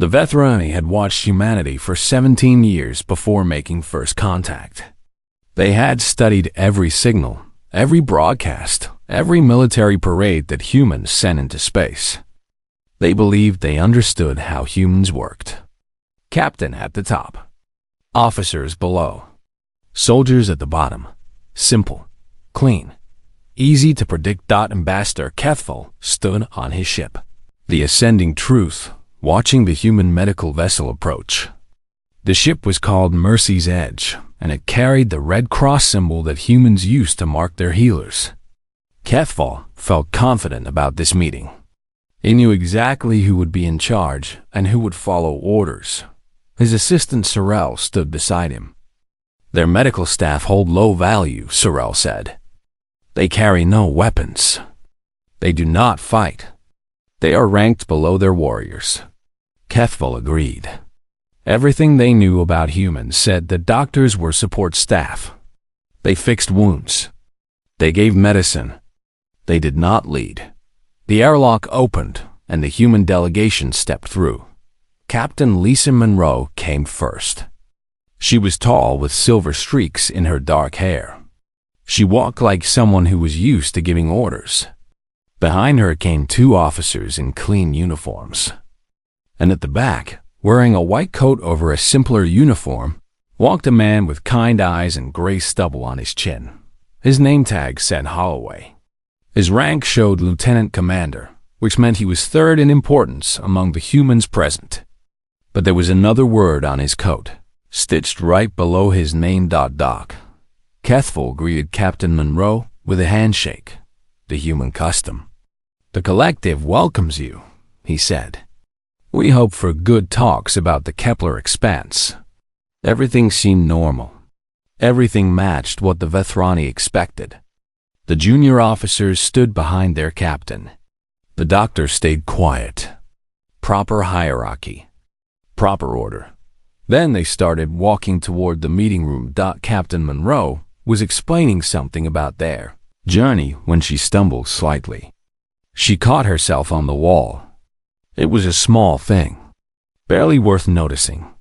The Vethrani had watched humanity for 17 years before making first contact. They had studied every signal, every broadcast, every military parade that humans sent into space. They believed they understood how humans worked. Captain at the top, officers below, soldiers at the bottom. Simple, clean, easy to predict. Ambassador Kethful stood on his ship, the ascending truth, watching the human medical vessel approach. The ship was called Mercy's Edge, and it carried the Red Cross symbol that humans used to mark their healers. Kethful felt confident about this meeting. He knew exactly who would be in charge and who would follow orders. His assistant Sorrel stood beside him. Their medical staff hold low value, Sorrel said. They carry no weapons. They do not fight. They are ranked below their warriors. Kethful agreed. Everything they knew about humans said that doctors were support staff. They fixed wounds. They gave medicine. They did not lead. The airlock opened, and the human delegation stepped through. Captain Lisa Monroe came first. She was tall with silver streaks in her dark hair. She walked like someone who was used to giving orders. Behind her came two officers in clean uniforms. And at the back, wearing a white coat over a simpler uniform, walked a man with kind eyes and gray stubble on his chin. His name tag said Holloway. His rank showed lieutenant commander, which meant he was third in importance among the humans present. But there was another word on his coat, stitched right below his name. Doc. Kethful greeted Captain Monroe with a handshake, the human custom. The collective welcomes you, he said. We hope for good talks about the Kepler expanse. Everything seemed normal. Everything matched what the Vethrani expected. The junior officers stood behind their captain. The doctor stayed quiet. Proper hierarchy. Proper order. Then they started walking toward the meeting room. Captain Monroe was explaining something about their journey when she stumbled slightly. She caught herself on the wall. It was a small thing, barely worth noticing,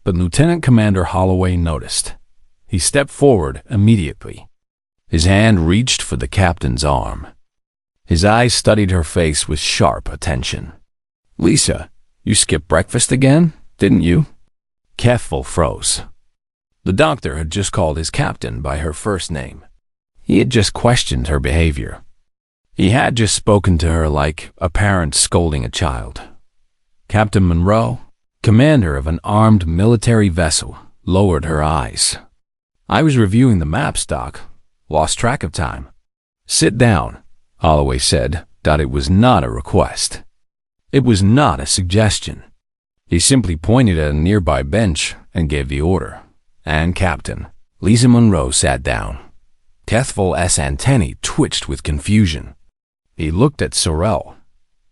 but Lieutenant Commander Holloway noticed. He stepped forward immediately. His hand reached for the captain's arm. His eyes studied her face with sharp attention. Lisa, you skipped breakfast again, didn't you? Kethful froze. The doctor had just called his captain by her first name. He had just questioned her behavior. He had just spoken to her like a parent scolding a child. Captain Monroe, commander of an armed military vessel, lowered her eyes. I was reviewing the maps, Doc. Lost track of time. Sit down, Holloway said. It was not a request. It was not a suggestion. He simply pointed at a nearby bench and gave the order. And Captain Lisa Monroe sat down. Kethful's antennae twitched with confusion. He looked at Sorrel.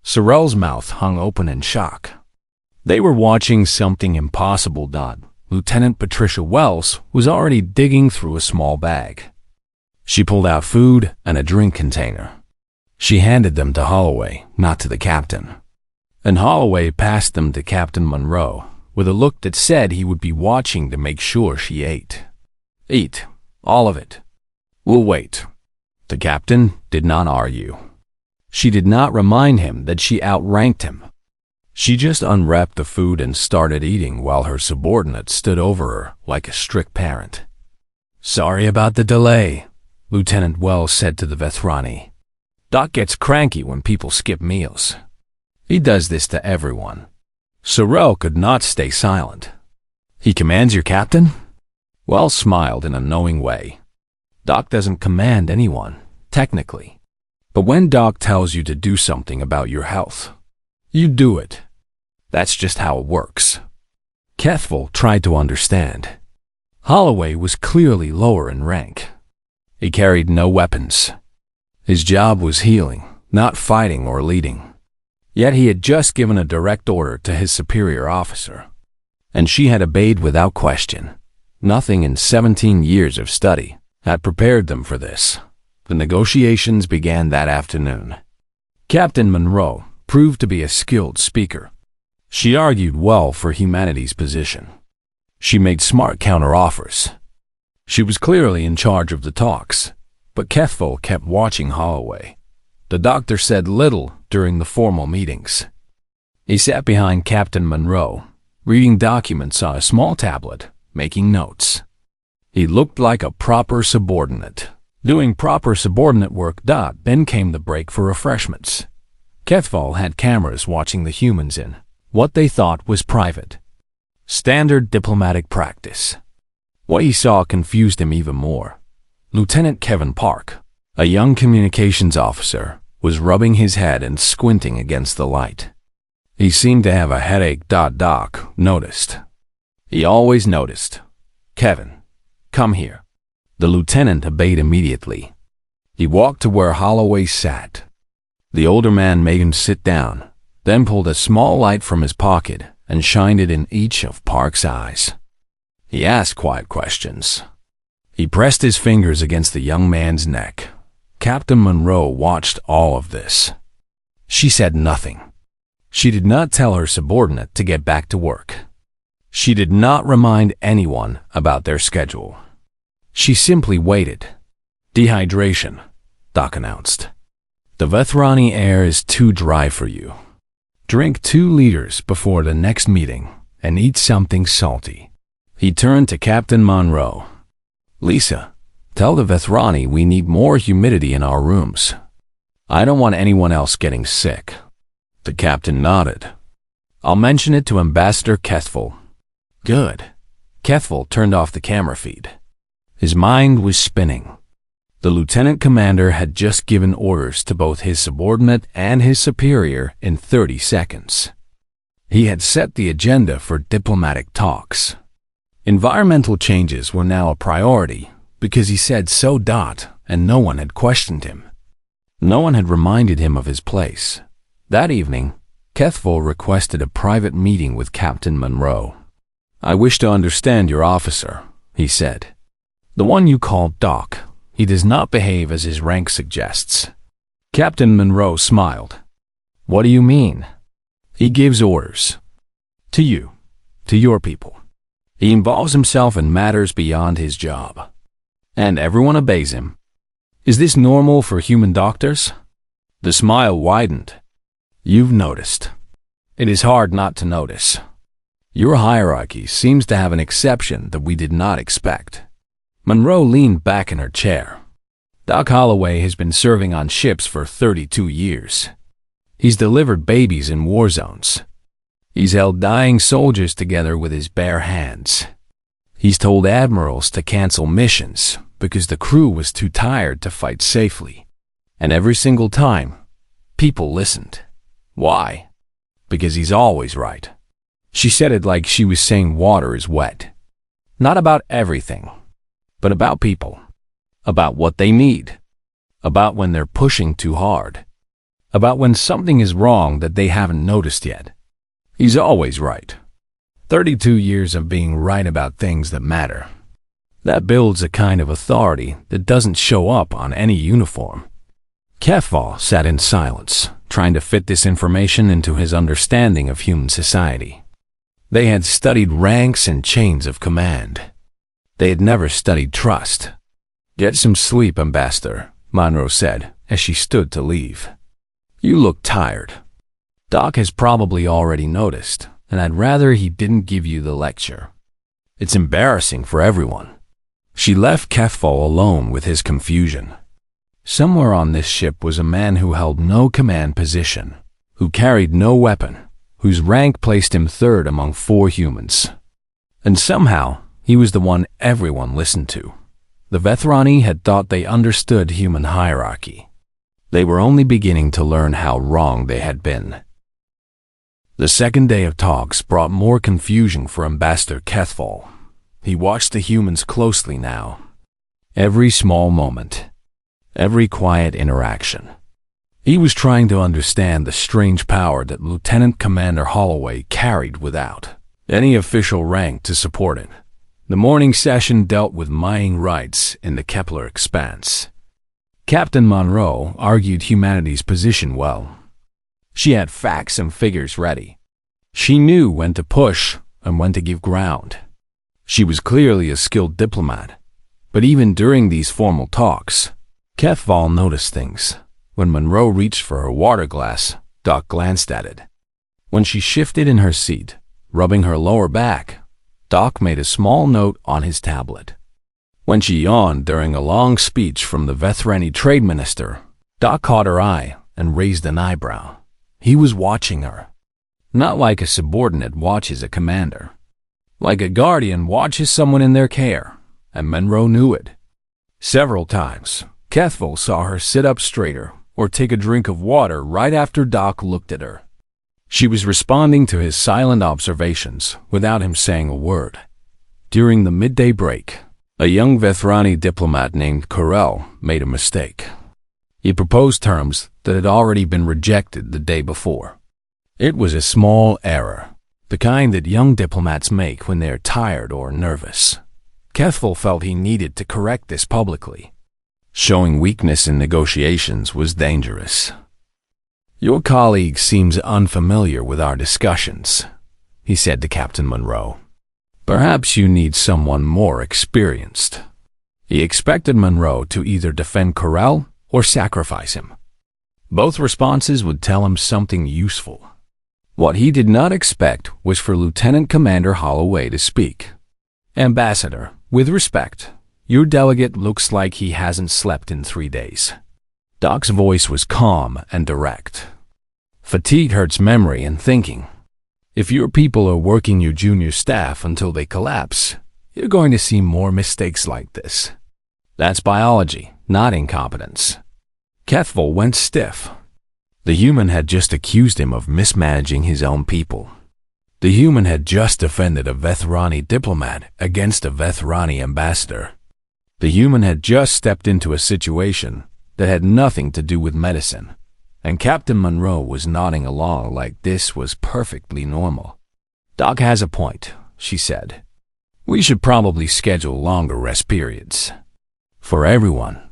Sorrel's mouth hung open in shock. They were watching something impossible. Lieutenant Patricia Wells was already digging through a small bag. She pulled out food and a drink container. She handed them to Holloway, not to the captain. And Holloway passed them to Captain Monroe, with a look that said he would be watching to make sure she ate. Eat, all of it. We'll wait. The captain did not argue. She did not remind him that she outranked him. She just unwrapped the food and started eating while her subordinate stood over her like a strict parent. Sorry about the delay, Lieutenant Wells said to the Vethrani. Doc gets cranky when people skip meals. He does this to everyone. Sorrel could not stay silent. He commands your captain? Wells smiled in a knowing way. Doc doesn't command anyone, technically. But when Doc tells you to do something about your health, you do it. That's just how it works. Kethful tried to understand. Holloway was clearly lower in rank. He carried no weapons. His job was healing, not fighting or leading. Yet he had just given a direct order to his superior officer. And she had obeyed without question. Nothing in 17 years of study had prepared them for this. The negotiations began that afternoon. Captain Monroe proved to be a skilled speaker. She argued well for humanity's position. She made smart counteroffers. She was clearly in charge of the talks, but Kethful kept watching Holloway. The doctor said little during the formal meetings. He sat behind Captain Monroe, reading documents on a small tablet, making notes. He looked like a proper subordinate, doing proper subordinate work. Then came the break for refreshments. Kethful had cameras watching the humans in what they thought was private. Standard diplomatic practice. What he saw confused him even more. Lieutenant Kevin Park, a young communications officer, was rubbing his head and squinting against the light. He seemed to have a headache. Doc noticed. He always noticed. Kevin, come here. The lieutenant obeyed immediately. He walked to where Holloway sat. The older man made him sit down, then pulled a small light from his pocket and shined it in each of Park's eyes. He asked quiet questions. He pressed his fingers against the young man's neck. Captain Monroe watched all of this. She said nothing. She did not tell her subordinate to get back to work. She did not remind anyone about their schedule. She simply waited. Dehydration, Doc announced. The Vethrani air is too dry for you. Drink 2 liters before the next meeting and eat something salty. He turned to Captain Monroe. Lisa, tell the Vethrani we need more humidity in our rooms. I don't want anyone else getting sick. The captain nodded. I'll mention it to Ambassador Kethful. Good. Kethful turned off the camera feed. His mind was spinning. The lieutenant commander had just given orders to both his subordinate and his superior in 30 seconds. He had set the agenda for diplomatic talks. Environmental changes were now a priority because he said so. And no one had questioned him. No one had reminded him of his place. That evening, Kethful requested a private meeting with Captain Monroe. I wish to understand your officer, he said. The one you call Doc. He does not behave as his rank suggests. Captain Monroe smiled. What do you mean? He gives orders. To you. To your people. He involves himself in matters beyond his job. And everyone obeys him. Is this normal for human doctors? The smile widened. You've noticed. It is hard not to notice. Your hierarchy seems to have an exception that we did not expect. Monroe leaned back in her chair. Doc Holloway has been serving on ships for 32 years. He's delivered babies in war zones. He's held dying soldiers together with his bare hands. He's told admirals to cancel missions because the crew was too tired to fight safely. And every single time, people listened. Why? Because he's always right. She said it like she was saying water is wet. Not about everything, but about people. About what they need. About when they're pushing too hard. About when something is wrong that they haven't noticed yet. He's always right. 32 years of being right about things that matter. That builds a kind of authority that doesn't show up on any uniform. Kethful sat in silence, trying to fit this information into his understanding of human society. They had studied ranks and chains of command. They had never studied trust. Get some sleep, Ambassador, Monroe said as she stood to leave. You look tired. Doc has probably already noticed, and I'd rather he didn't give you the lecture. It's embarrassing for everyone. She left Kethful alone with his confusion. Somewhere on this ship was a man who held no command position, who carried no weapon, whose rank placed him third among 4 humans. And somehow, he was the one everyone listened to. The Vethrani had thought they understood human hierarchy. They were only beginning to learn how wrong they had been. The second day of talks brought more confusion for Ambassador Kethful. He watched the humans closely now. Every small moment. Every quiet interaction. He was trying to understand the strange power that Lieutenant Commander Holloway carried without any official rank to support it. The morning session dealt with mining rights in the Kepler expanse. Captain Monroe argued humanity's position well. She had facts and figures ready. She knew when to push and when to give ground. She was clearly a skilled diplomat, but even during these formal talks, HFY noticed things. When Monroe reached for her water glass, Doc glanced at it. When she shifted in her seat, rubbing her lower back, Doc made a small note on his tablet. When she yawned during a long speech from the Vethrani trade minister, Doc caught her eye and raised an eyebrow. He was watching her. Not like a subordinate watches a commander. Like a guardian watches someone in their care, and Monroe knew it. Several times, HFY saw her sit up straighter or take a drink of water right after Doc looked at her. She was responding to his silent observations without him saying a word. During the midday break, a young Vethrani diplomat named Corell made a mistake. He proposed terms that had already been rejected the day before. It was a small error, the kind that young diplomats make when they are tired or nervous. HFY felt he needed to correct this publicly. Showing weakness in negotiations was dangerous. "Your colleague seems unfamiliar with our discussions," he said to Captain Monroe. "Perhaps you need someone more experienced." He expected Monroe to either defend Corell or sacrifice him. Both responses would tell him something useful. What he did not expect was for Lieutenant Commander Holloway to speak. "Ambassador, with respect, your delegate looks like he hasn't slept in 3 days." Doc's voice was calm and direct. "Fatigue hurts memory and thinking. If your people are working your junior staff until they collapse, you're going to see more mistakes like this. That's biology, not incompetence." HFY went stiff. The human had just accused him of mismanaging his own people. The human had just defended a Vethrani diplomat against a Vethrani ambassador. The human had just stepped into a situation that had nothing to do with medicine, and Captain Monroe was nodding along like this was perfectly normal. "Doc has a point," she said. "We should probably schedule longer rest periods. For everyone."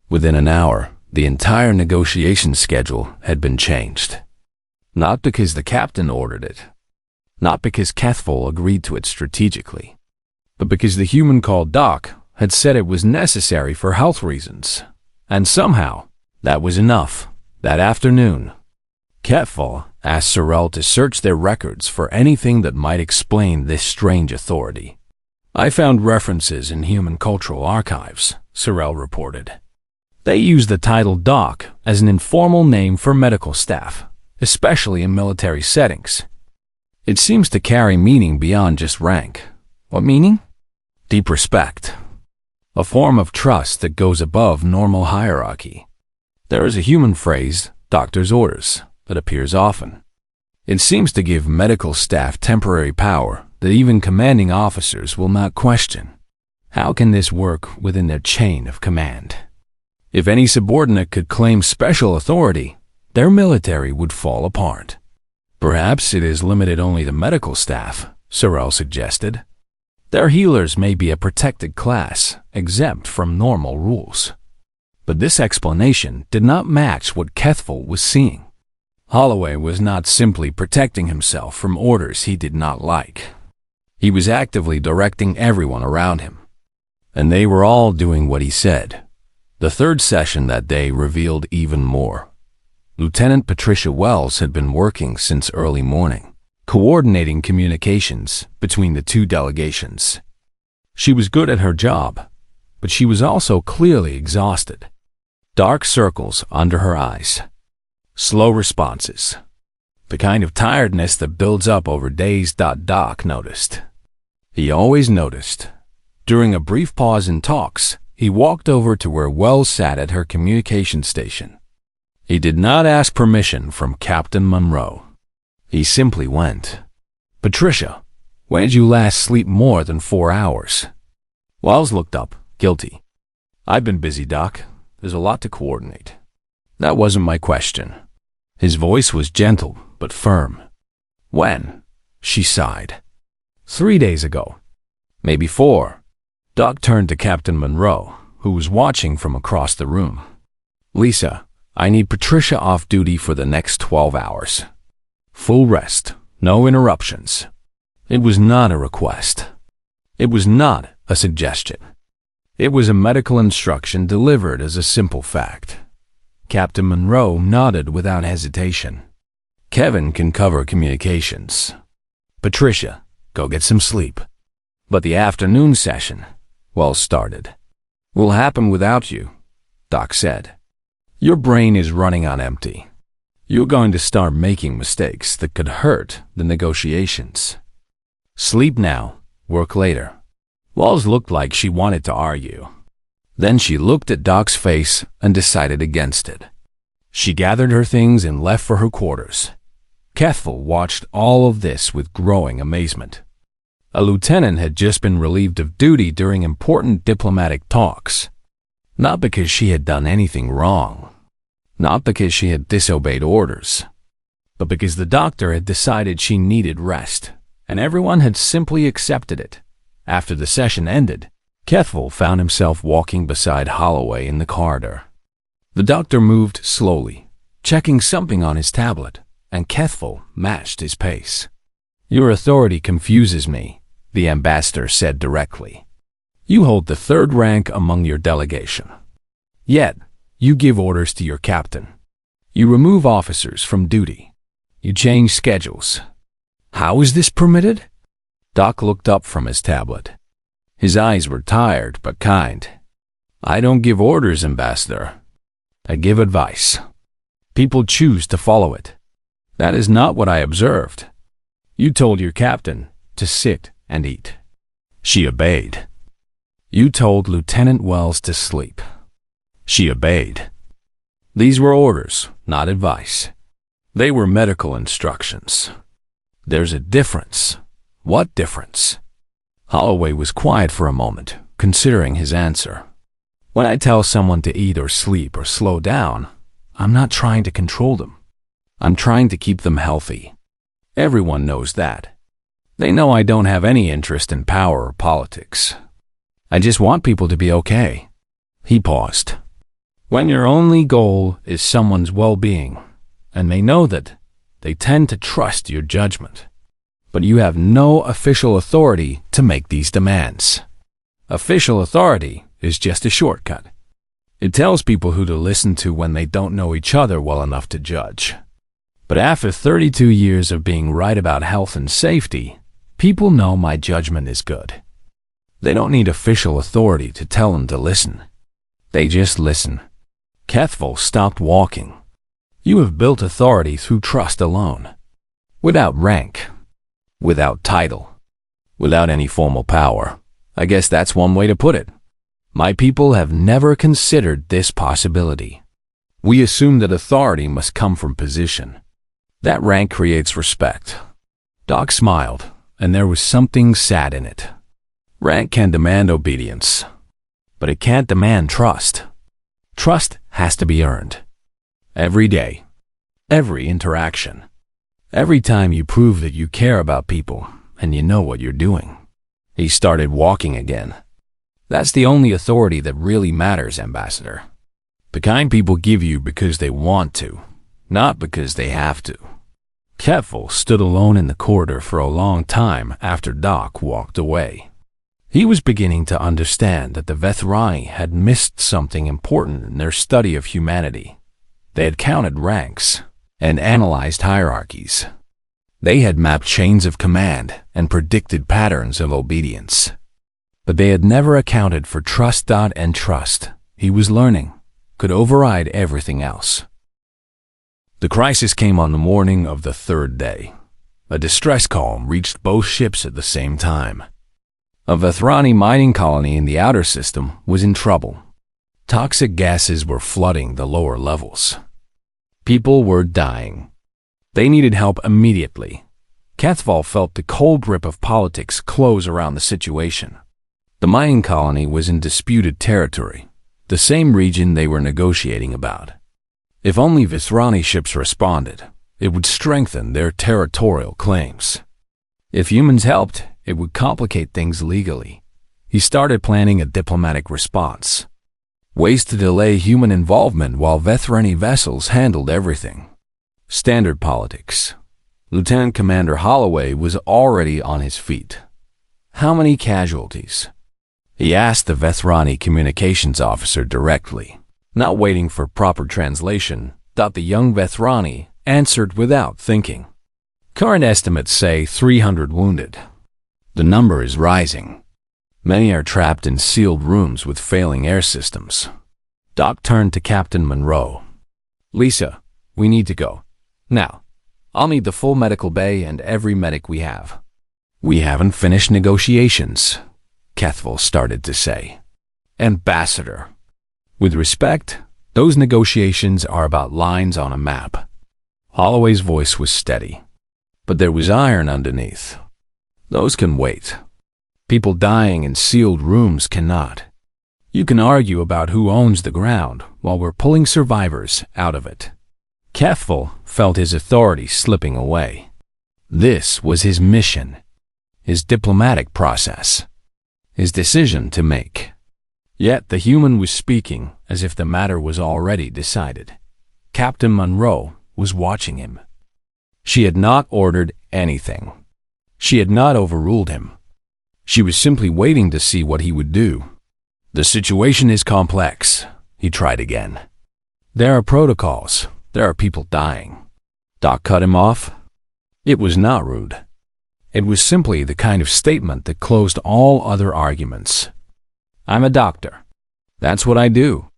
Within an hour, the entire negotiation schedule had been changed. Not because the captain ordered it, not because HFY agreed to it strategically, but because the human called Doc had said it was necessary for health reasons. And somehow, that was enough. That afternoon, HFY asked Sorrel to search their records for anything that might explain this strange authority. "I found references in human cultural archives," Sorrel reported. "They use the title Doc as an informal name for medical staff, especially in military settings. It seems to carry meaning beyond just rank." "What meaning?" "Deep respect. A form of trust that goes above normal hierarchy. There is a human phrase, doctor's orders, that appears often. It seems to give medical staff temporary power that even commanding officers will not question. How can this work within their chain of command? If any subordinate could claim special authority, their military would fall apart." "Perhaps it is limited only to medical staff," Sorrel suggested. "Their healers may be a protected class, exempt from normal rules." But this explanation did not match what HFY was seeing. Holloway was not simply protecting himself from orders he did not like. He was actively directing everyone around him. And they were all doing what he said. The third session that day revealed even more. Lieutenant Patricia Wells had been working since early morning, coordinating communications between the two delegations. She was good at her job, but she was also clearly exhausted. Dark circles under her eyes. Slow responses. The kind of tiredness that builds up over days. Doc noticed. He always noticed. During a brief pause in talks, he walked over to where Wells sat at her communication station. He did not ask permission from Captain Monroe. He simply went. "Patricia, when did you last sleep more than 4 hours?" Wells looked up, guilty. "I've been busy, Doc. There's a lot to coordinate." "That wasn't my question." His voice was gentle but firm. "When?" She sighed. 3 days ago. Maybe 4. Doc turned to Captain Monroe, who was watching from across the room. "Lisa, I need Patricia off duty for the next 12 hours. Full rest, No interruptions. It was not a request. It was not a suggestion. It was a medical instruction delivered as a simple fact. Captain Monroe nodded without hesitation. Kevin can cover communications. Patricia, go get some sleep. But the afternoon session, well started, will happen without you, Doc said. Your brain is running on empty. You're going to start making mistakes that could hurt the negotiations. Sleep now, work later. Walls looked like she wanted to argue. Then she looked at Doc's face and decided against it. She gathered her things and left for her quarters. Kethel watched all of this with growing amazement. A lieutenant had just been relieved of duty during important diplomatic talks. Not because she had done anything wrong. Not because she had disobeyed orders. But because the doctor had decided she needed rest, and everyone had simply accepted it. After the session ended, Kethel found himself walking beside Holloway in the corridor. The doctor moved slowly, checking something on his tablet, and Kethel matched his pace. Your authority confuses me, the ambassador said directly. You hold the third rank among your delegation. Yet, you give orders to your captain. You remove officers from duty. You change schedules. How is this permitted? Doc looked up from his tablet. His eyes were tired but kind. I don't give orders, Ambassador. I give advice. People choose to follow it. That is not what I observed. You told your captain to sit and eat. She obeyed. You told Lieutenant Wells to sleep. She obeyed. These were orders, not advice. They were medical instructions. There's a difference. What difference? Holloway was quiet for a moment, considering his answer. When I tell someone to eat or sleep or slow down, I'm not trying to control them. I'm trying to keep them healthy. Everyone knows that. They know I don't have any interest in power or politics. I just want people to be okay. He paused. When your only goal is someone's well-being, and they know that, they tend to trust your judgment. But you have no official authority to make these demands. Official authority is just a shortcut. It tells people who to listen to when they don't know each other well enough to judge. But after 32 years of being right about health and safety, people know my judgment is good. They don't need official authority to tell them to listen. They just listen. Kethel stopped walking. You have built authority through trust alone. Without rank. Without title. Without any formal power. I guess that's one way to put it. My people have never considered this possibility. We assume that authority must come from position. That rank creates respect. Doc smiled, and there was something sad in it. Rank can demand obedience, but it can't demand trust. Trust has to be earned. Every day. Every interaction. Every time you prove that you care about people and you know what you're doing. He started walking again. That's the only authority that really matters, Ambassador. The kind people give you because they want to, not because they have to. Kethel stood alone in the corridor for a long time after Doc walked away. He was beginning to understand that the Vethrani had missed something important in their study of humanity. They had counted ranks and analyzed hierarchies. They had mapped chains of command and predicted patterns of obedience. But they had never accounted for trust. And trust, he was learning, could override everything else. The crisis came on the morning of the third day. A distress call reached both ships at the same time. A Vethrani mining colony in the outer system was in trouble. Toxic gases were flooding the lower levels. People were dying. They needed help immediately. Kethel felt the cold grip of politics close around the situation. The mining colony was in disputed territory, the same region they were negotiating about. If only Vethrani ships responded, it would strengthen their territorial claims. If humans helped, it would complicate things legally. He started planning a diplomatic response. Ways to delay human involvement while Vethrani vessels handled everything. Standard politics. Lieutenant Commander Holloway was already on his feet. How many casualties? He asked the Vethrani communications officer directly. Not waiting for proper translation, the young Vethrani answered without thinking. Current estimates say 300 wounded. The number is rising. Many are trapped in sealed rooms with failing air systems. Doc turned to Captain Monroe. Lisa, we need to go. Now, I'll need the full medical bay and every medic we have. We haven't finished negotiations, Kethville started to say. Ambassador. With respect, those negotiations are about lines on a map. Holloway's voice was steady, but there was iron underneath. Those can wait. People dying in sealed rooms cannot. You can argue about who owns the ground while we're pulling survivors out of it. Kethville felt his authority slipping away. This was his mission, his diplomatic process, his decision to make. Yet the human was speaking as if the matter was already decided. Captain Monroe was watching him. She had not ordered anything. She had not overruled him. She was simply waiting to see what he would do. The situation is complex, he tried again. There are protocols. There are people dying. Doc cut him off. It was not rude. It was simply the kind of statement that closed all other arguments. I'm a doctor. That's what I do.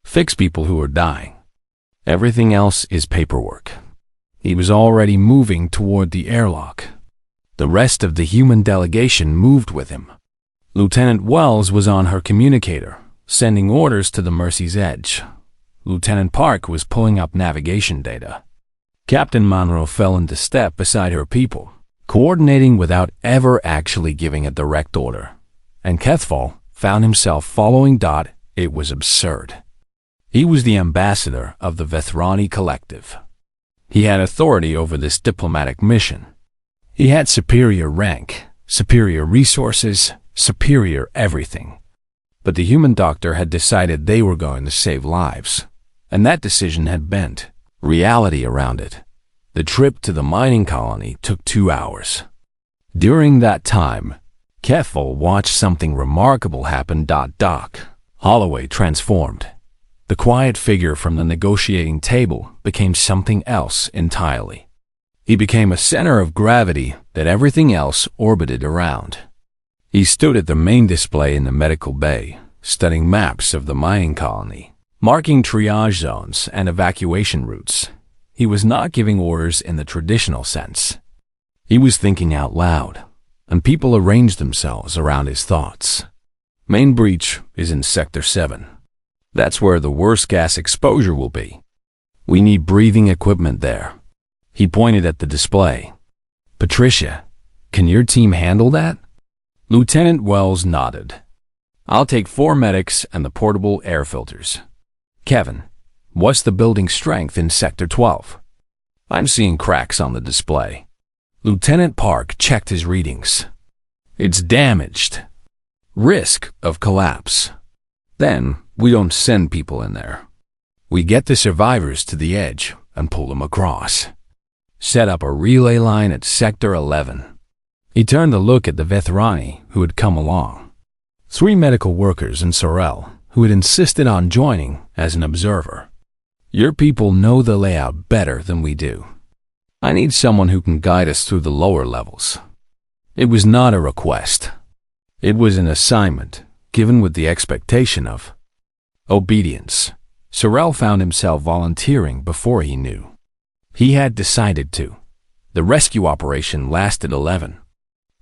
Fix people who are dying. Everything else is paperwork. He was already moving toward the airlock. The rest of the human delegation moved with him. Lieutenant Wells was on her communicator, sending orders to the Mercy's Edge. Lieutenant Park was pulling up navigation data. Captain Monroe fell into step beside her people, coordinating without ever actually giving a direct order. And Kethville found himself following Dot. It was absurd. He was the ambassador of the Vethrani Collective. He had authority over this diplomatic mission. He had superior rank, superior resources, superior everything. But the human doctor had decided they were going to save lives, and that decision had bent reality around it. The trip to the mining colony took 2 hours. During that time, Kethville watched something remarkable happen. Doc. Holloway transformed. The quiet figure from the negotiating table became something else entirely. He became a center of gravity that everything else orbited around. He stood at the main display in the medical bay, studying maps of the mining colony, marking triage zones and evacuation routes. He was not giving orders in the traditional sense. He was thinking out loud, and people arranged themselves around his thoughts. Main breach is in Sector 7. That's where the worst gas exposure will be. We need breathing equipment there. He pointed at the display. Patricia, can your team handle that? Lieutenant Wells nodded. I'll take 4 medics and the portable air filters. Kevin, what's the building strength in Sector 12? I'm seeing cracks on the display. Lieutenant Park checked his readings. It's damaged. Risk of collapse. Then we don't send people in there. We get the survivors to the edge and pull them across. Set up a relay line at Sector 11. He turned to look at the Vethrani who had come along. 3 medical workers and Sorrel, who had insisted on joining as an observer. Your people know the layout better than we do. I need someone who can guide us through the lower levels. It was not a request. It was an assignment, given with the expectation of obedience. Sorrel found himself volunteering before he knew. He had decided to. The rescue operation lasted 11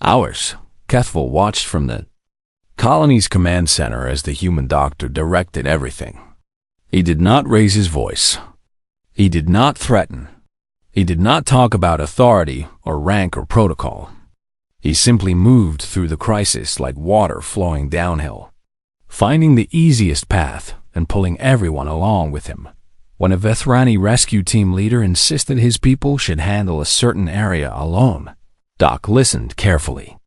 hours. Kethville watched from the colony's command center as the human doctor directed everything. He did not raise his voice. He did not threaten. He did not talk about authority or rank or protocol. He simply moved through the crisis like water flowing downhill, finding the easiest path and pulling everyone along with him. When a Vethrani rescue team leader insisted his people should handle a certain area alone, Doc listened carefully.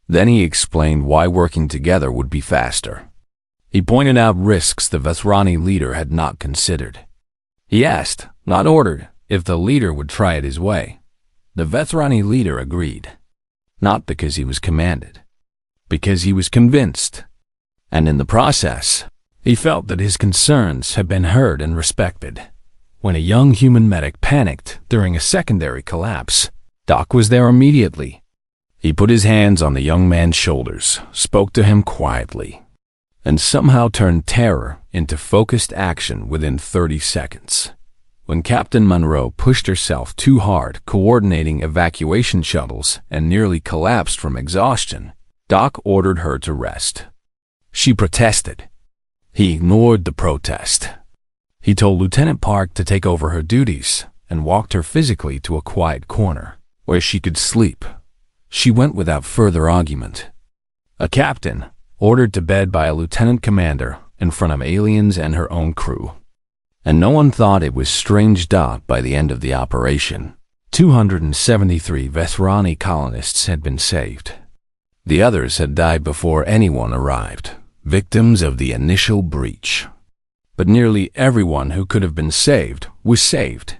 Then he explained why working together would be faster. He pointed out risks the Vethrani leader had not considered. He asked, not ordered, if the leader would try it his way. The Vethrani leader agreed, not because he was commanded, because he was convinced, and in the process, he felt that his concerns had been heard and respected. When a young human medic panicked during a secondary collapse, Doc was there immediately. He put his hands on the young man's shoulders, spoke to him quietly, and somehow turned terror into focused action within 30 seconds. When Captain Monroe pushed herself too hard coordinating evacuation shuttles and nearly collapsed from exhaustion, Doc ordered her to rest. She protested. He ignored the protest. He told Lieutenant Park to take over her duties and walked her physically to a quiet corner where she could sleep. She went without further argument. A captain, ordered to bed by a lieutenant commander in front of aliens and her own crew. And no one thought it was strange. By the end of the operation, 273 Vethrani colonists had been saved. The others had died before anyone arrived, victims of the initial breach. But nearly everyone who could have been saved was saved.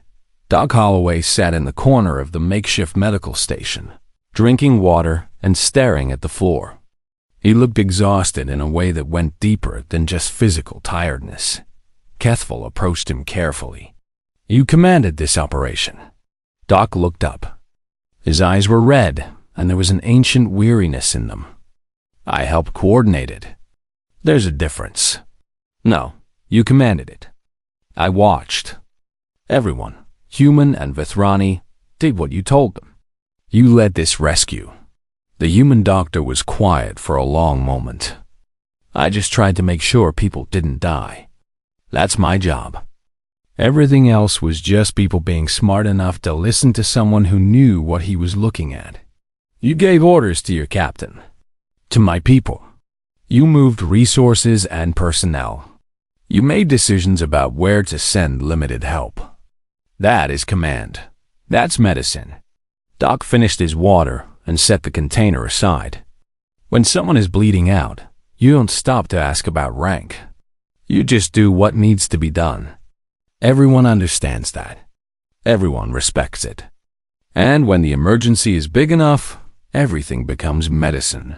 Doc Holloway sat in the corner of the makeshift medical station, drinking water and staring at the floor. He looked exhausted in a way that went deeper than just physical tiredness. Kethful approached him carefully. "You commanded this operation." Doc looked up. His eyes were red, and there was an ancient weariness in them. "I helped coordinate it." "There's a difference." "No, you commanded it. I watched. Everyone, human and Vethrani, did what you told them. You led this rescue." The human doctor was quiet for a long moment. "I just tried to make sure people didn't die. That's my job. Everything else was just people being smart enough to listen to someone who knew what he was looking at. You gave orders to your captain. To my people. You moved resources and personnel. You made decisions about where to send limited help. That is command. That's medicine." Doc finished his water and set the container aside. When someone is bleeding out, you don't stop to ask about rank. You just do what needs to be done. Everyone understands that. Everyone respects it. And when the emergency is big enough, everything becomes medicine.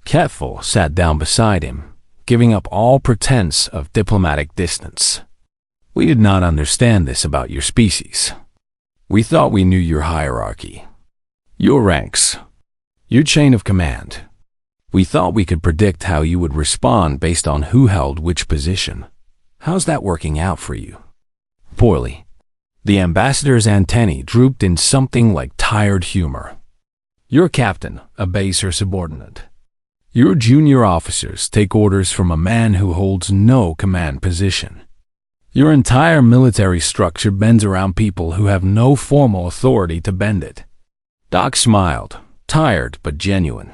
Kethful sat down beside him, giving up all pretense of diplomatic distance. "We did not understand this about your species. We thought we knew your hierarchy, your ranks, your chain of command. We thought we could predict how you would respond based on who held which position. How's that working out for you?" "Poorly." The ambassador's antennae drooped in something like tired humor. "Your captain obeys her subordinate. Your junior officers take orders from a man who holds no command position. Your entire military structure bends around people who have no formal authority to bend it." Doc smiled, tired but genuine.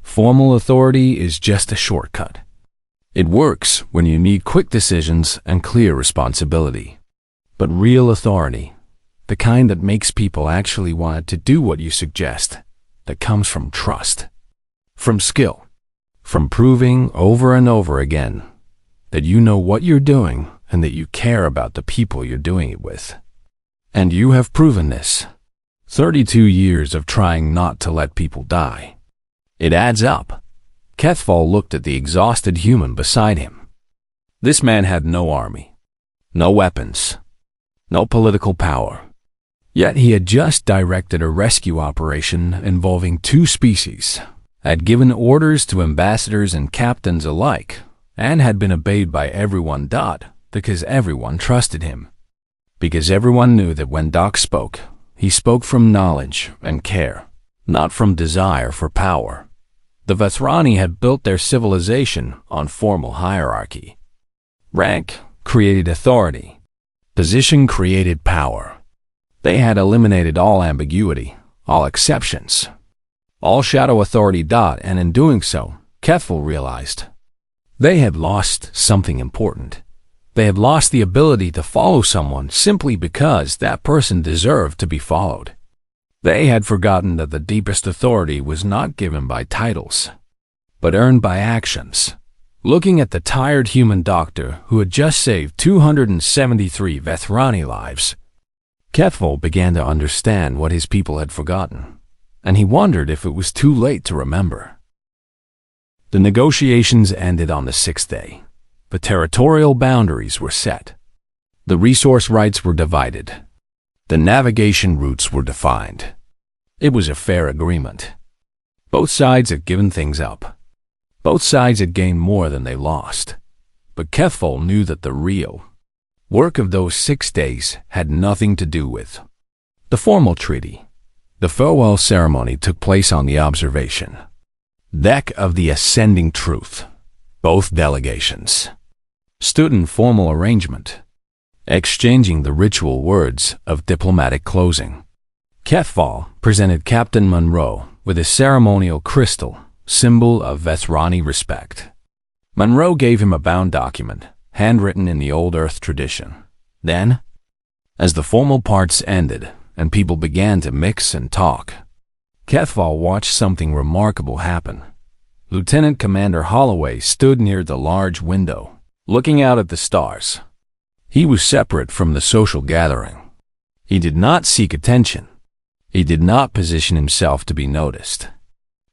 Formal authority is just a shortcut. It works when you need quick decisions and clear responsibility. But real authority, the kind that makes people actually want to do what you suggest, that comes from trust, from skill, from proving over and over again that you know what you're doing and that you care about the people you're doing it with. And you have proven this. 32 years of trying not to let people die. It adds up. Kethful looked at the exhausted human beside him. This man had no army, no weapons, no political power. Yet he had just directed a rescue operation involving 2 species, had given orders to ambassadors and captains alike, and had been obeyed by everyone. Because everyone trusted him. Because everyone knew that when Doc spoke, he spoke from knowledge and care, not from desire for power. The Vethrani had built their civilization on formal hierarchy. Rank created authority. Position created power. They had eliminated all ambiguity, all exceptions, all shadow authority. And in doing so, Kethful realized they had lost something important. They had lost the ability to follow someone simply because that person deserved to be followed. They had forgotten that the deepest authority was not given by titles, but earned by actions. Looking at the tired human doctor who had just saved 273 Vethrani lives, Kethvil began to understand what his people had forgotten, and he wondered if it was too late to remember. The negotiations ended on the sixth day. The territorial boundaries were set. The resource rights were divided. The navigation routes were defined. It was a fair agreement. Both sides had given things up. Both sides had gained more than they lost. But Kethvil knew that the real work of those 6 days had nothing to do with the formal treaty. The farewell ceremony took place on the observation deck of the Ascending Truth. Both delegations stood in formal arrangement, exchanging the ritual words of diplomatic closing. Kethvil presented Captain Monroe with a ceremonial crystal, symbol of Vethrani respect. Monroe gave him a bound document, handwritten in the old Earth tradition. Then, as the formal parts ended and people began to mix and talk, Kethvil watched something remarkable happen. Lieutenant Commander Holloway stood near the large window, looking out at the stars. He was separate from the social gathering. He did not seek attention. He did not position himself to be noticed.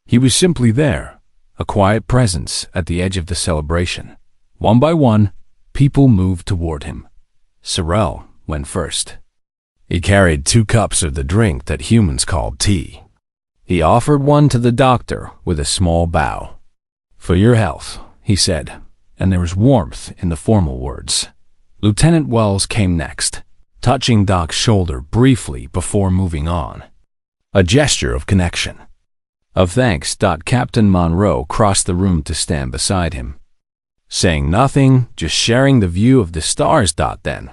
He was simply there, a quiet presence at the edge of the celebration. One by one, people moved toward him. Sorrel went first. He carried 2 cups of the drink that humans called tea. He offered one to the doctor with a small bow. "For your health," he said, and there was warmth in the formal words. Lieutenant Wells came next, touching Doc's shoulder briefly before moving on. A gesture of connection, of thanks. Captain Monroe crossed the room to stand beside him, saying nothing, just sharing the view of the stars. Then,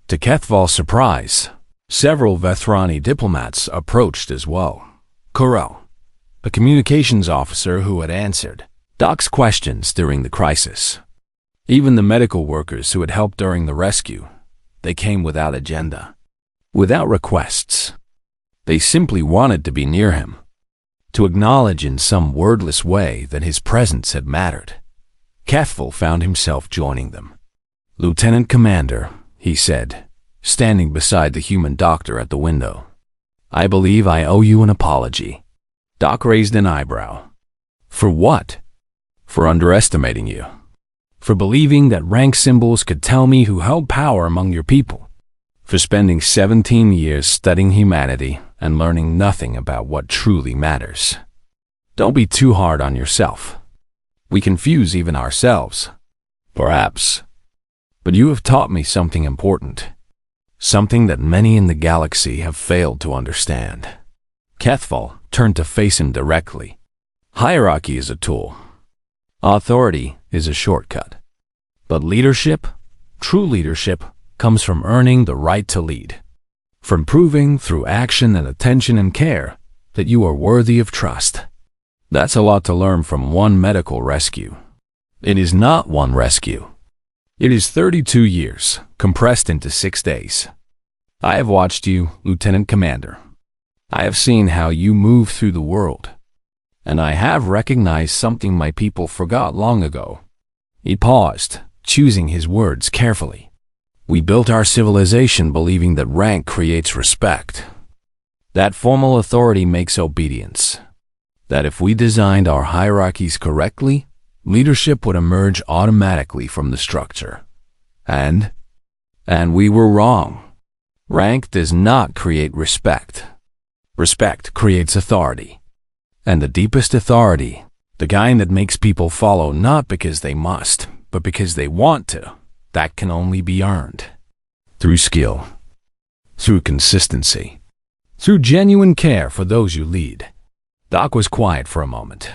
to Kethvil's surprise, several Vethrani diplomats approached as well. Corell, a communications officer who had answered Doc's questions during the crisis. Even the medical workers who had helped during the rescue, they came without agenda, without requests. They simply wanted to be near him, to acknowledge in some wordless way that his presence had mattered. Kethvil found himself joining them. "Lieutenant Commander," he said, standing beside the human doctor at the window, "I believe I owe you an apology." Doc raised an eyebrow. "For what?" "For underestimating you. For believing that rank symbols could tell me who held power among your people. For spending 17 years studying humanity and learning nothing about what truly matters. Don't be too hard on yourself. We confuse even ourselves. Perhaps. But you have taught me something important. Something that many in the galaxy have failed to understand." Kethvil turned to face him directly. "Hierarchy is a tool. Authority is a shortcut. But leadership, true leadership, comes from earning the right to lead. From proving through action and attention and care that you are worthy of trust." That's a lot to learn from one medical rescue. It is not one rescue. It is 32 years, compressed into 6 days. I have watched you, Lieutenant Commander. I have seen how you move through the world. And I have recognized something my people forgot long ago. He paused, choosing his words carefully. We built our civilization believing that rank creates respect, that formal authority makes obedience, that if we designed our hierarchies correctly, leadership would emerge automatically from the structure. And we were wrong. Rank does not create respect. Respect creates authority. And the deepest authority, the kind that makes people follow not because they must, but because they want to, that can only be earned. Through skill, through consistency, through genuine care for those you lead. Doc was quiet for a moment.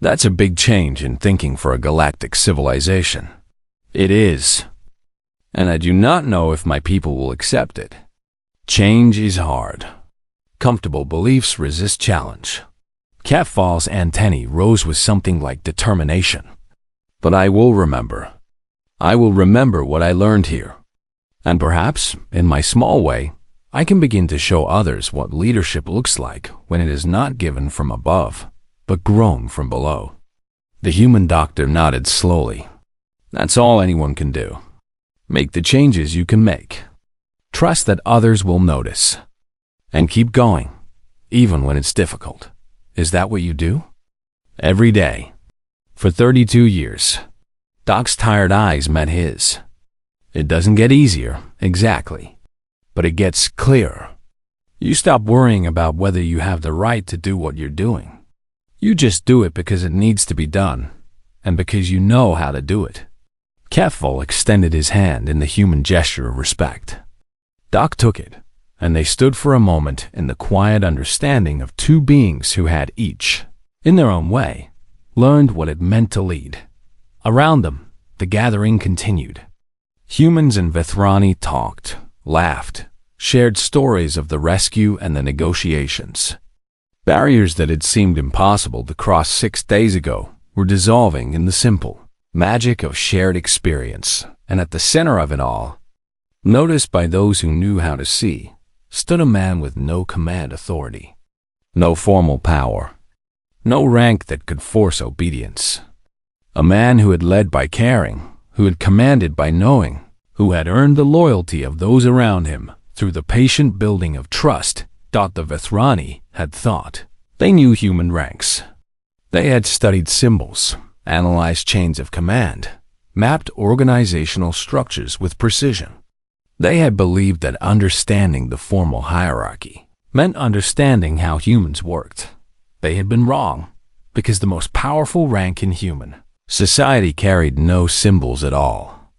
That's a big change in thinking for a galactic civilization. It is. And I do not know if my people will accept it. Change is hard. Comfortable beliefs resist challenge. Kethvil's antennae rose with something like determination. But I will remember. I will remember what I learned here. And perhaps, in my small way, I can begin to show others what leadership looks like when it is not given from above, but grown from below. The human doctor nodded slowly. That's all anyone can do. Make the changes you can make. Trust that others will notice. And keep going, even when it's difficult. Is that what you do? Every day. For 32 years. Doc's tired eyes met his. It doesn't get easier, exactly. But it gets clearer. You stop worrying about whether you have the right to do what you're doing. You just do it because it needs to be done, and because you know how to do it. Kethvil extended his hand in the human gesture of respect. Doc took it, and they stood for a moment in the quiet understanding of two beings who had each, in their own way, learned what it meant to lead. Around them, the gathering continued. Humans and Vethrani talked, laughed, shared stories of the rescue and the negotiations. Barriers that had seemed impossible to cross 6 days ago were dissolving in the simple magic of shared experience, and at the center of it all, noticed by those who knew how to see, stood a man with no command authority, no formal power, no rank that could force obedience. A man who had led by caring, who had commanded by knowing, who had earned the loyalty of those around him through the patient building of trust. The Vethrani had thought. They knew human ranks. They had studied symbols, analyzed chains of command, mapped organizational structures with precision. They had believed that understanding the formal hierarchy meant understanding how humans worked. They had been wrong, because the most powerful rank in human society carried no symbols at all.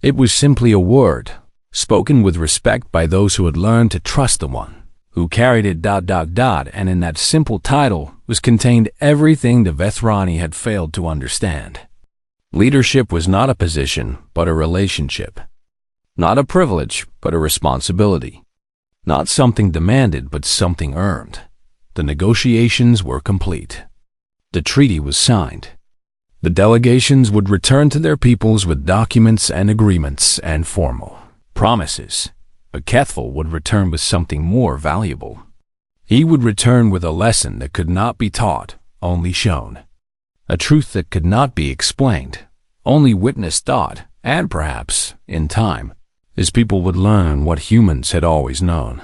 It was simply a word, spoken with respect by those who had learned to trust the one who carried it. And in that simple title was contained everything the Vethrani had failed to understand. Leadership was not a position, but a relationship. Not a privilege, but a responsibility. Not something demanded, but something earned. The negotiations were complete. The treaty was signed. The delegations would return to their peoples with documents and agreements and formal promises. But Kethvil would return with something more valuable. He would return with a lesson that could not be taught, only shown. A truth that could not be explained, only witnessed. And perhaps, in time, his people would learn what humans had always known.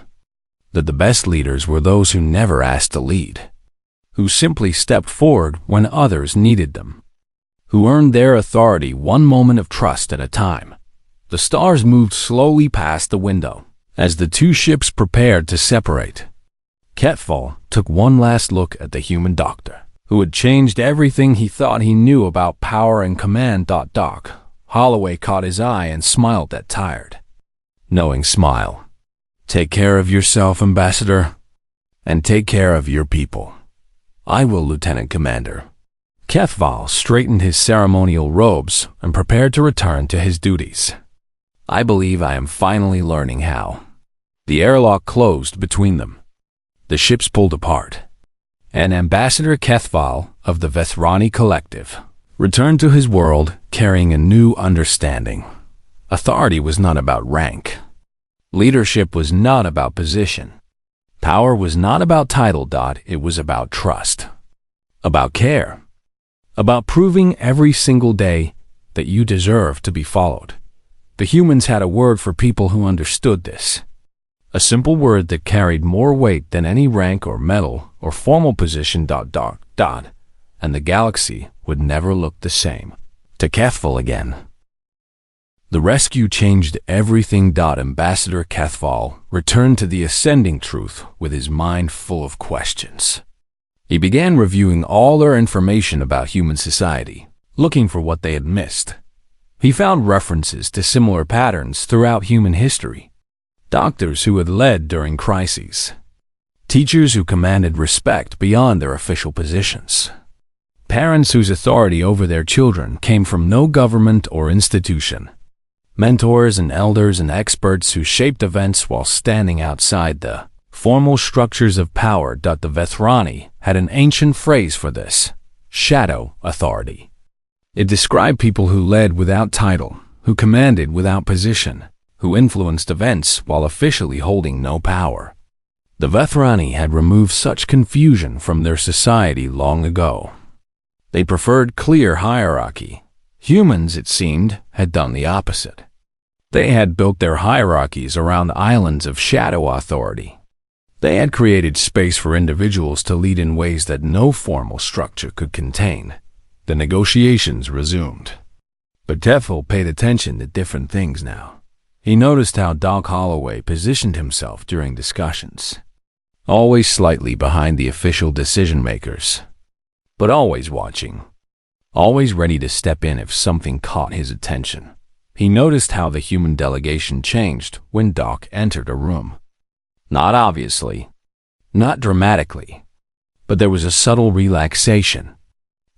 That the best leaders were those who never asked to lead, who simply stepped forward when others needed them, who earned their authority one moment of trust at a time. The stars moved slowly past the window as the two ships prepared to separate. Kethvil took one last look at the human doctor, who had changed everything he thought he knew about power and command. Doc Holloway caught his eye and smiled that tired, knowing smile. Take care of yourself, Ambassador, and take care of your people. I will, Lieutenant Commander. Kethvil straightened his ceremonial robes and prepared to return to his duties. I believe I am finally learning how. The airlock closed between them. The ships pulled apart. And Ambassador Kethvil of the Vethrani Collective returned to his world carrying a new understanding. Authority was not about rank. Leadership was not about position. Power was not about title. It was about trust. About care. About proving every single day that you deserve to be followed. The humans had a word for people who understood this. A simple word that carried more weight than any rank or medal or formal position. And the galaxy would never look the same. To Kethvil again. The rescue changed everything. Ambassador Kethvil returned to the ascending truth with his mind full of questions. He began reviewing all their information about human society, looking for what they had missed. He found references to similar patterns throughout human history. Doctors who had led during crises. Teachers who commanded respect beyond their official positions. Parents whose authority over their children came from no government or institution. Mentors and elders and experts who shaped events while standing outside the formal structures of power. The Vethrani had an ancient phrase for this: shadow authority. It described people who led without title, who commanded without position, who influenced events while officially holding no power. The Vethrani had removed such confusion from their society long ago. They preferred clear hierarchy. Humans, it seemed, had done the opposite. They had built their hierarchies around islands of shadow authority. They had created space for individuals to lead in ways that no formal structure could contain. The negotiations resumed. But Tefel paid attention to different things now. He noticed how Doc Holloway positioned himself during discussions. Always slightly behind the official decision-makers, but always watching. Always ready to step in if something caught his attention. He noticed how the human delegation changed when Doc entered a room. Not obviously, not dramatically, but there was a subtle relaxation,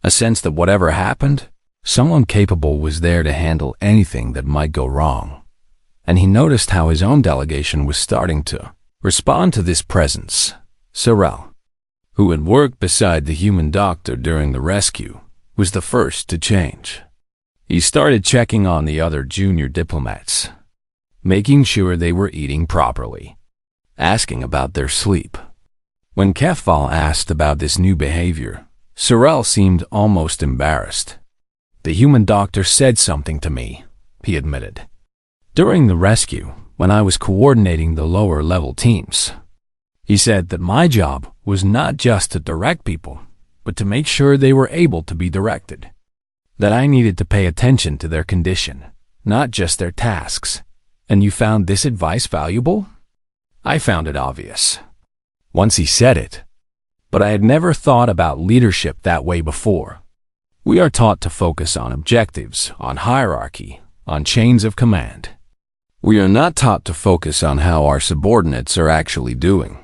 a sense that whatever happened, someone capable was there to handle anything that might go wrong. And he noticed how his own delegation was starting to respond to this presence. Sorrel, who had worked beside the human doctor during the rescue, was the first to change. He started checking on the other junior diplomats, making sure they were eating properly, asking about their sleep. When Kefval asked about this new behavior, Sorrel seemed almost embarrassed. The human doctor said something to me, he admitted. During the rescue, when I was coordinating the lower-level teams, he said that my job was not just to direct people, but to make sure they were able to be directed. That I needed to pay attention to their condition, not just their tasks. And you found this advice valuable? I found it obvious once he said it, but I had never thought about leadership that way before. We are taught to focus on objectives, on hierarchy, on chains of command. We are not taught to focus on how our subordinates are actually doing.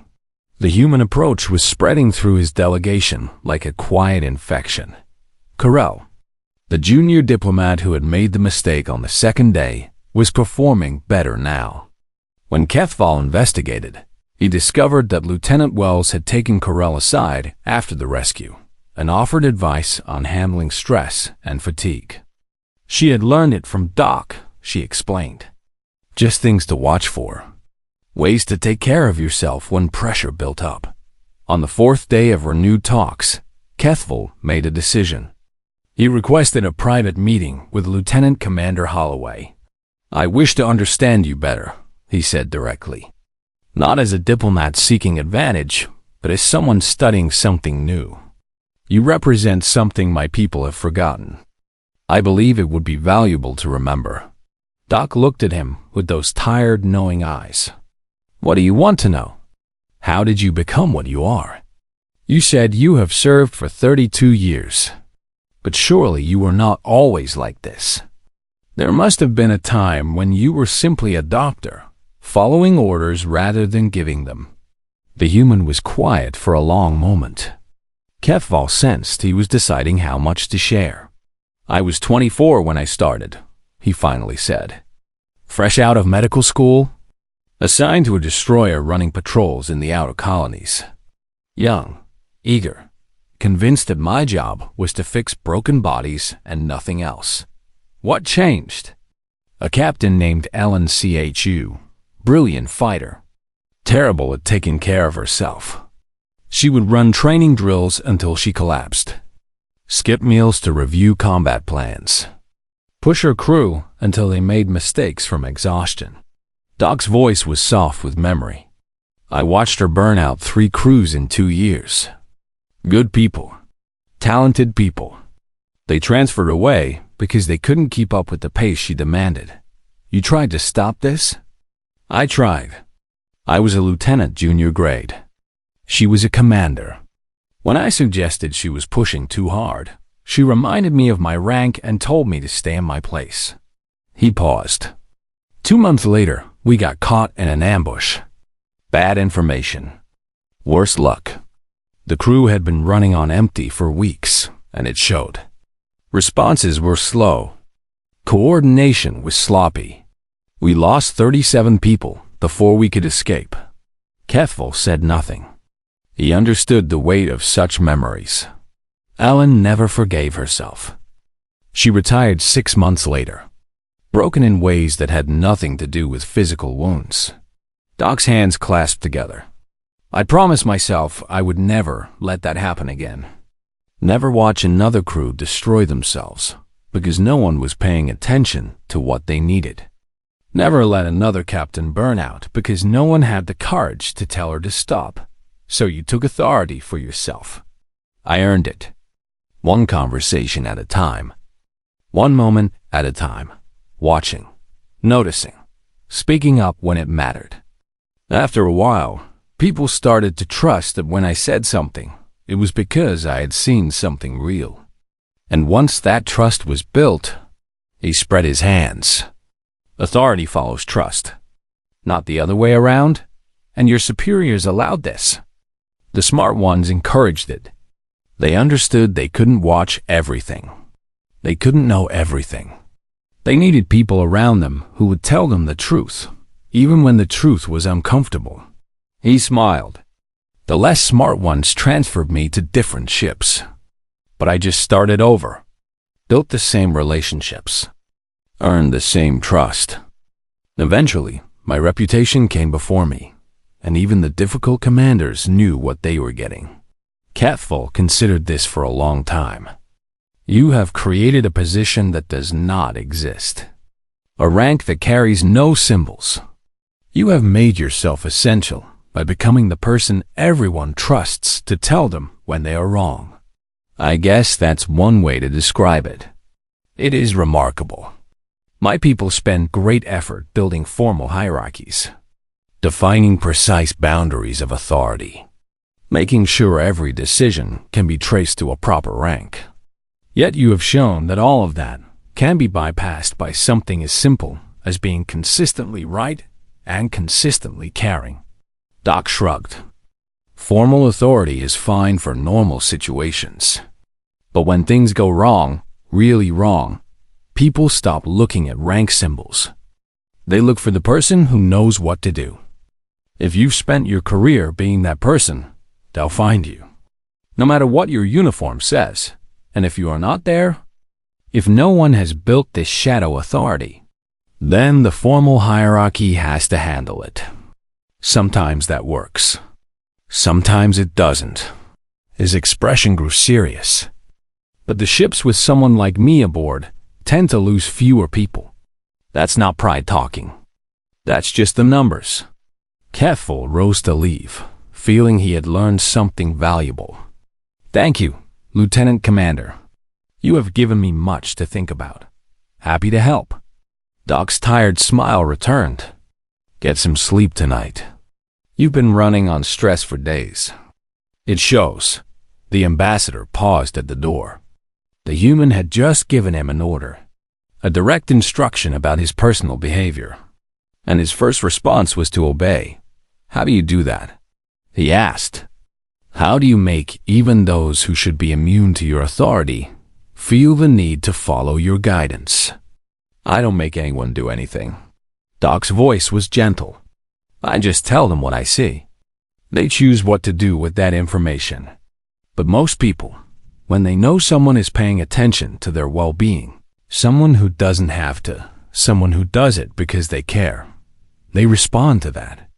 The human approach was spreading through his delegation like a quiet infection. Carell, the junior diplomat who had made the mistake on the second day, was performing better now. When Kefval investigated, he discovered that Lieutenant Wells had taken Carell aside after the rescue and offered advice on handling stress and fatigue. She had learned it from Doc, she explained. Just things to watch for. Ways to take care of yourself when pressure built up. On the fourth day of renewed talks, Kefval made a decision. He requested a private meeting with Lieutenant Commander Holloway. I wish to understand you better, he said directly. Not as a diplomat seeking advantage, but as someone studying something new. You represent something my people have forgotten. I believe it would be valuable to remember. Doc looked at him with those tired, knowing eyes. What do you want to know? How did you become what you are? You said you have served for 32 years. But surely you were not always like this. There must have been a time when you were simply a doctor, following orders rather than giving them. The human was quiet for a long moment. Kefval sensed he was deciding how much to share. I was 24 when I started, he finally said. Fresh out of medical school, assigned to a destroyer running patrols in the outer colonies. Young, eager, convinced that my job was to fix broken bodies and nothing else. What changed? A captain named Ellen Chu, brilliant fighter, terrible at taking care of herself. She would run training drills until she collapsed, skip meals to review combat plans, push her crew until they made mistakes from exhaustion. Doc's voice was soft with memory. I watched her burn out 3 crews in 2 years. Good people, talented people. They transferred away because they couldn't keep up with the pace she demanded. You tried to stop this? I tried. I was a lieutenant junior grade. She was a commander. When I suggested she was pushing too hard, she reminded me of my rank and told me to stay in my place. He paused. 2 months later, we got caught in an ambush. Bad information. Worse luck. The crew had been running on empty for weeks, and it showed. Responses were slow. Coordination was sloppy. We lost 37 people before we could escape. Kefval said nothing. He understood the weight of such memories. Ellen never forgave herself. She retired 6 months later, broken in ways that had nothing to do with physical wounds. Doc's hands clasped together. I promised myself I would never let that happen again. Never watch another crew destroy themselves because no one was paying attention to what they needed. Never let another captain burn out because no one had the courage to tell her to stop. So you took authority for yourself. I earned it. One conversation at a time. One moment at a time. Watching. Noticing. Speaking up when it mattered. After a while, people started to trust that when I said something, it was because I had seen something real. And once that trust was built, he spread his hands. Authority follows trust, not the other way around, and your superiors allowed this. The smart ones encouraged it. They understood they couldn't watch everything. They couldn't know everything. They needed people around them who would tell them the truth, even when the truth was uncomfortable. He smiled. The less smart ones transferred me to different ships. But I just started over, built the same relationships, earned the same trust. Eventually, my reputation came before me, and even the difficult commanders knew what they were getting. Cathful considered this for a long time. You have created a position that does not exist, a rank that carries no symbols. You have made yourself essential by becoming the person everyone trusts to tell them when they are wrong. I guess that's one way to describe it. It is remarkable. My people spend great effort building formal hierarchies, defining precise boundaries of authority, making sure every decision can be traced to a proper rank. Yet you have shown that all of that can be bypassed by something as simple as being consistently right and consistently caring. Doc shrugged. Formal authority is fine for normal situations. But when things go wrong, really wrong, people stop looking at rank symbols. They look for the person who knows what to do. If you've spent your career being that person, they'll find you. No matter what your uniform says, and if you are not there, if no one has built this shadow authority, then the formal hierarchy has to handle it. Sometimes that works. Sometimes it doesn't. His expression grew serious. But the ships with someone like me aboard tend to lose fewer people. That's not pride talking. That's just the numbers. Keffel rose to leave, feeling he had learned something valuable. Thank you, Lieutenant Commander. You have given me much to think about. Happy to help. Doc's tired smile returned. Get some sleep tonight. You've been running on stress for days. It shows. The ambassador paused at the door. The human had just given him an order, a direct instruction about his personal behavior, and his first response was to obey. How do you do that? He asked. How do you make even those who should be immune to your authority feel the need to follow your guidance? I don't make anyone do anything. Doc's voice was gentle. I just tell them what I see. They choose what to do with that information. But most people, when they know someone is paying attention to their well-being, someone who doesn't have to, someone who does it because they care, they respond to that.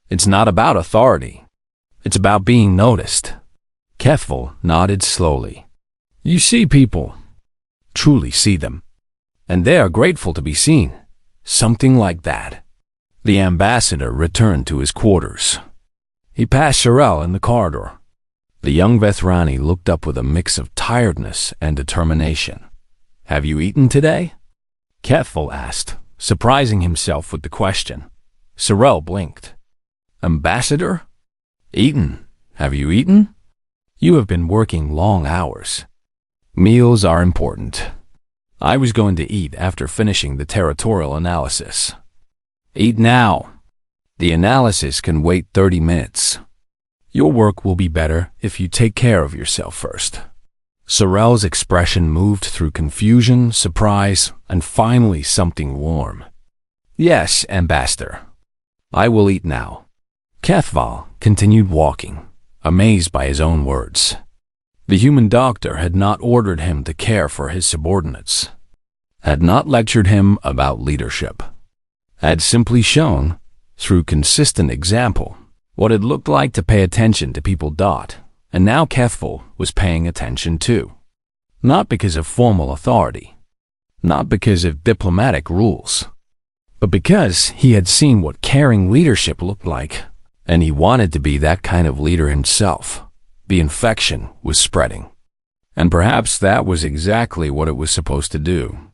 It's not about authority. It's about being noticed. Keffel nodded slowly. You see people, truly see them, and they are grateful to be seen. Something like that. The ambassador returned to his quarters. He passed Sherelle in the corridor. The young Vethrani looked up with a mix of tiredness and determination. Have you eaten today? Keffel asked, surprising himself with the question. Sherelle blinked. Ambassador? Eaten. Have you eaten? You have been working long hours. Meals are important. I was going to eat after finishing the territorial analysis. Eat now. The analysis can wait 30 minutes. Your work will be better if you take care of yourself first. Sorel's expression moved through confusion, surprise, and finally something warm. Yes, Ambassador. I will eat now. Cathval continued walking, amazed by his own words. The human doctor had not ordered him to care for his subordinates, had not lectured him about leadership, had simply shown, through consistent example, what it looked like to pay attention to people. And now Keffel was paying attention too. Not because of formal authority, not because of diplomatic rules, but because he had seen what caring leadership looked like, and he wanted to be that kind of leader himself, the infection was spreading. And perhaps that was exactly what it was supposed to do.